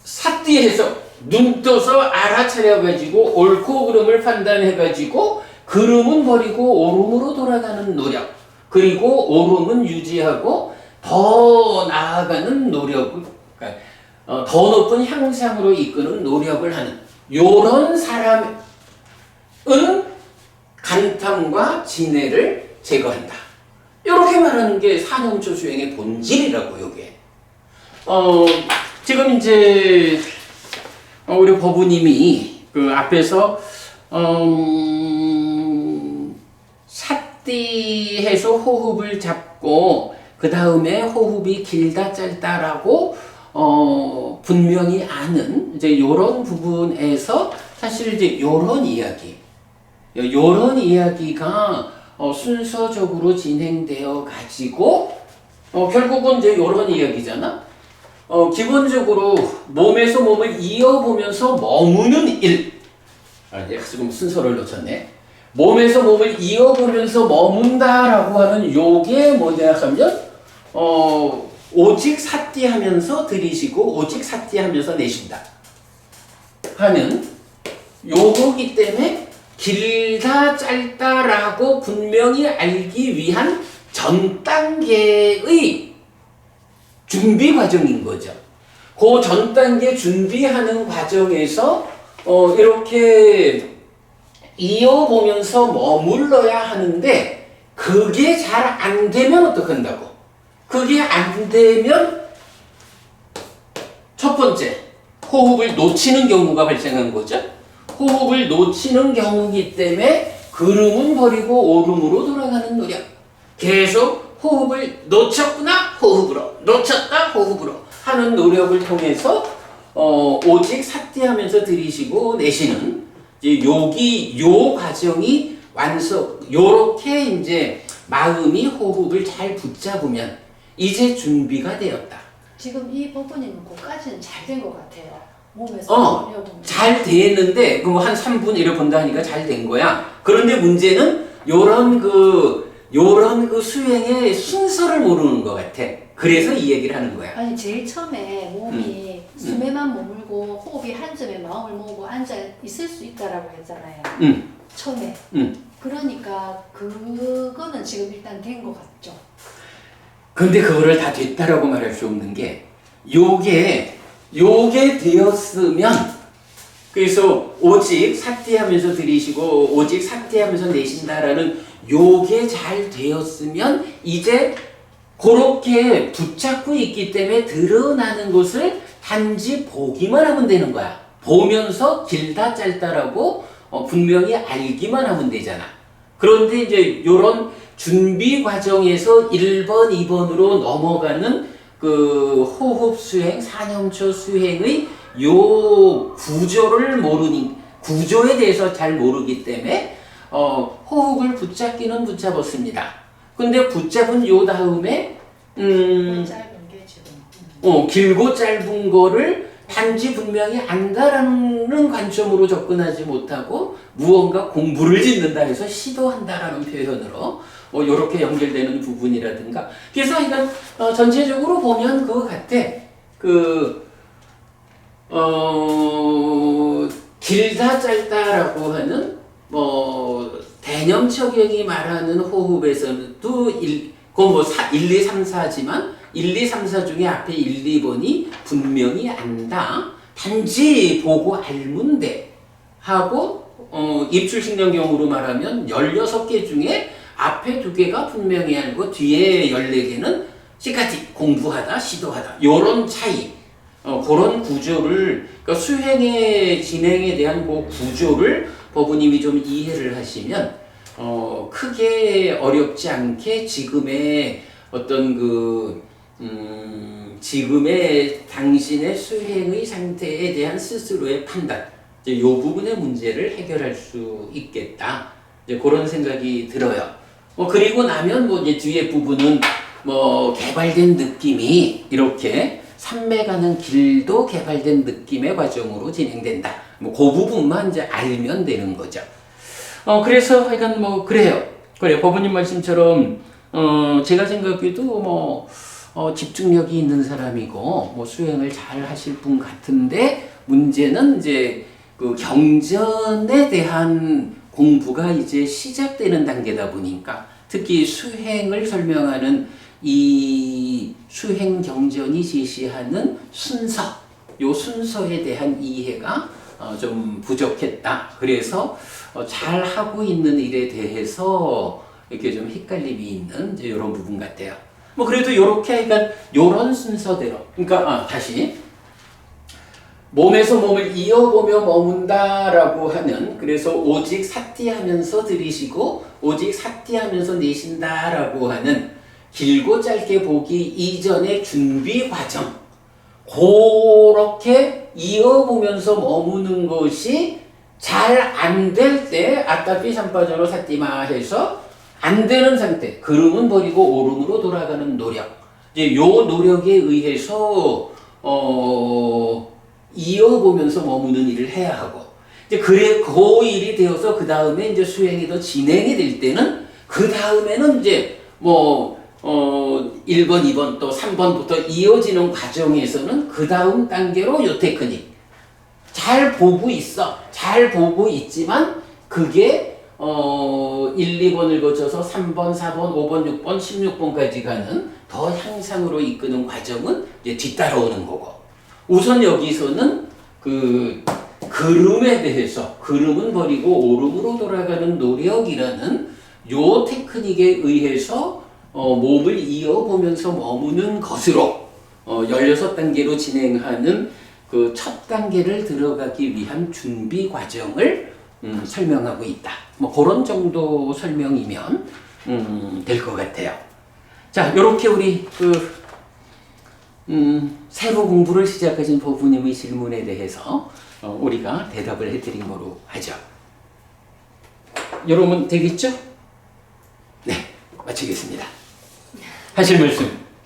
삿띠에서 눈 떠서 알아차려가지고 옳고 그름을 판단해가지고 그름은 버리고 오름으로 돌아가는 노력, 그리고 오름은 유지하고 더 나아가는 노력을, 그러니까 더 높은 향상으로 이끄는 노력을 하는 요런 사람은 간탐과 진해를 제거한다. 이렇게 말하는 게 사념초 수행의 본질이라고 요게. 지금 이제 우리 법우님이 그 앞에서 삿띠해서 호흡을 잡고 그 다음에 호흡이 길다 짧다라고 분명히 아는 이제 요런 부분에서 사실 이제 요런 이야기가 순서적으로 진행되어 가지고 결국은 이제 요런 이야기잖아. 기본적으로 몸에서 몸을 이어보면서 머무는 일. 지금 순서를 놓쳤네. 몸에서 몸을 이어보면서 머문다라고 하는 요게 뭐냐 하면 오직 삿띠하면서 들이쉬고 오직 삿띠하면서 내쉰다 하는 요거기 때문에 길다 짧다라고 분명히 알기 위한 전 단계의 준비 과정인 거죠. 그 전 단계 준비하는 과정에서 이렇게 이어보면서 머물러야 하는데 그게 잘 안 되면 어떡한다고? 그게 안 되면 첫 번째, 호흡을 놓치는 경우가 발생한 거죠. 호흡을 놓치는 경우이기 때문에 걸음은 버리고 오름으로 돌아가는 노력. 계속 호흡을 놓쳤구나, 호흡으로, 놓쳤다, 호흡으로 하는 노력을 통해서 오직 삿대하면서 들이쉬고 내쉬는 이제 요 과정이 요렇게 이제 마음이 호흡을 잘 붙잡으면 이제 준비가 되었다. 지금 이 부분이면 그까지는 잘 된 것 같아요. 몸에서 잘 됐는데 그럼 한 3분 이래 본다 하니까 잘 된 거야. 그런데 문제는 요런 그 수행의 순서를 모르는 것 같아. 그래서 이 얘기를 하는 거야. 아니 제일 처음에 몸이 숨에만 머물고 호흡이 한 점에 마음을 모으고 앉아 있을 수 있다라고 했잖아요. 처음에. 그러니까 그거는 지금 일단 된 것 같죠. 근데 그거를 다 됐다라고 말할 수 없는 게 요게 되었으면 그래서 오직 삿대하면서 들이쉬고 오직 삿대하면서 내쉰다라는 요게 잘 되었으면 이제 그렇게 붙잡고 있기 때문에 드러나는 것을 단지 보기만 하면 되는 거야. 보면서 길다 짧다라고 분명히 알기만 하면 되잖아. 그런데 이제 요런 준비 과정에서 1번, 2번으로 넘어가는 그 호흡 수행, 사념초 수행의 요 구조에 대해서 잘 모르기 때문에 호흡을 붙잡기는 붙잡았습니다. 근데 붙잡은 요 다음에 짧은 게 지금 길고 짧은 거를 단지 분명히 안다라는 관점으로 접근하지 못하고 무언가 공부를 짓는다 해서 시도한다라는 표현으로 이렇게 연결되는 부분이라든가 그래서 이건 전체적으로 보면 그거 같아. 길다 짧다라고 하는 대념척역이 말하는 호흡에서는 또 1, 2, 3, 4지만 1, 2, 3, 4 중에 앞에 1, 2번이 분명히 안다. 단지 보고 알면 돼. 하고 입출신경경으로 말하면 16개 중에 앞에 2개가 분명히 알고 뒤에 14개는 시카티 공부하다 시도하다 요런 차이 그런 구조를 그러니까 수행의 진행에 대한 그 구조를 법우님이 좀 이해를 하시면 크게 어렵지 않게 지금의 어떤 지금의 당신의 수행의 상태에 대한 스스로의 판단 이제 요 부분의 문제를 해결할 수 있겠다 이제 그런 생각이 들어요. 그리고 나면 이제 뒤에 부분은 개발된 느낌이 이렇게 산매 가는 길도 개발된 느낌의 과정으로 진행된다. 그 부분만 이제 알면 되는 거죠. 그래서 하여간 그래요. 그래 법우님 말씀처럼 제가 생각해도 집중력이 있는 사람이고 수행을 잘 하실 분 같은데 문제는 이제 그 경전에 대한 공부가 이제 시작되는 단계다 보니까 특히 수행을 설명하는 이 수행 경전이 제시하는 순서, 요 순서에 대한 이해가 좀 부족했다. 그래서 잘 하고 있는 일에 대해서 이렇게 좀 헷갈림이 있는 이제 이런 부분 같아요. 그래도 요렇게 하니까 요런 순서대로. 그러니까 다시 몸에서 몸을 이어보며 머문다라고 하는 그래서 오직 삿대하면서 들이쉬고 오직 삿대하면서 내쉰다라고 하는 길고 짧게 보기 이전의 준비 과정 그렇게 이어보면서 머무는 것이 잘 안 될 때 아따삐 삼빠져로 삿디마 해서 안 되는 상태 걸음은 버리고 오름으로 돌아가는 노력 이제 요 노력에 의해서 이어보면서 머무는 일을 해야 하고 이제 그래 그 일이 되어서 그 다음에 이제 수행이 더 진행이 될 때는 그 다음에는 이제 1번, 2번 또 3번부터 이어지는 과정에서는 그 다음 단계로 요 테크닉 잘 보고 있어 잘 보고 있지만 그게 1, 2번을 거쳐서 3번, 4번, 5번, 6번, 16번까지 가는 더 향상으로 이끄는 과정은 이제 뒤따라오는 거고. 우선 여기서는 그 걸음에 대해서 걸음은 버리고 오름으로 돌아가는 노력이라는 요 테크닉에 의해서 몸을 이어보면서 머무는 것으로 16단계로 진행하는 그 첫 단계를 들어가기 위한 준비 과정을 설명하고 있다. 뭐 그런 정도 설명이면 될 것 같아요. 자, 요렇게 우리 새로 공부를 시작하신 보부님의 질문에 대해서 우리가 대답을 해드린 거로 하죠. 여러분 되겠죠? 네, 마치겠습니다. 하실 말씀?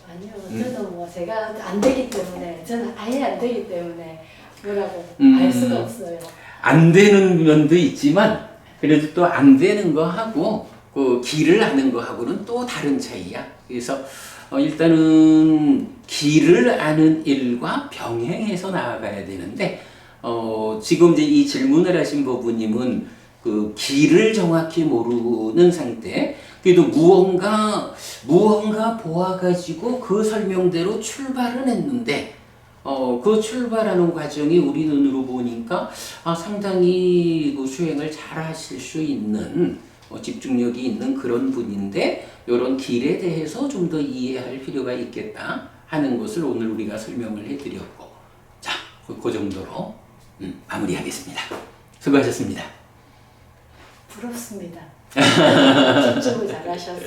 아니요, 저는 뭐 제가 안 되기 때문에, 저는 아예 안 되기 때문에 뭐라고 알 수가 없어요. 안 되는 면도 있지만 그래도 또 안 되는 거 하고 그 길을 아는 거 하고는 또 다른 차이야. 그래서 일단은 길을 아는 일과 병행해서 나아가야 되는데 지금 이제 이 질문을 하신 부부님은 그 길을 정확히 모르는 상태. 그래도 무언가 보아가지고 그 설명대로 출발은 했는데 그 출발하는 과정이 우리 눈으로 보니까 상당히 그 수행을 잘 하실 수 있는 집중력이 있는 그런 분인데 이런 길에 대해서 좀 더 이해할 필요가 있겠다 하는 것을 오늘 우리가 설명을 해드렸고, 자, 그 정도로 마무리하겠습니다. 수고하셨습니다. 부럽습니다. 집중을 잘하셔서.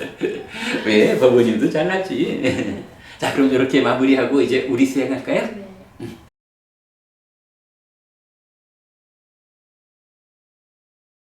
왜? 버버님도 잘났지. 자, 그럼 이렇게 마무리하고 이제 우리 수행할까요? 네.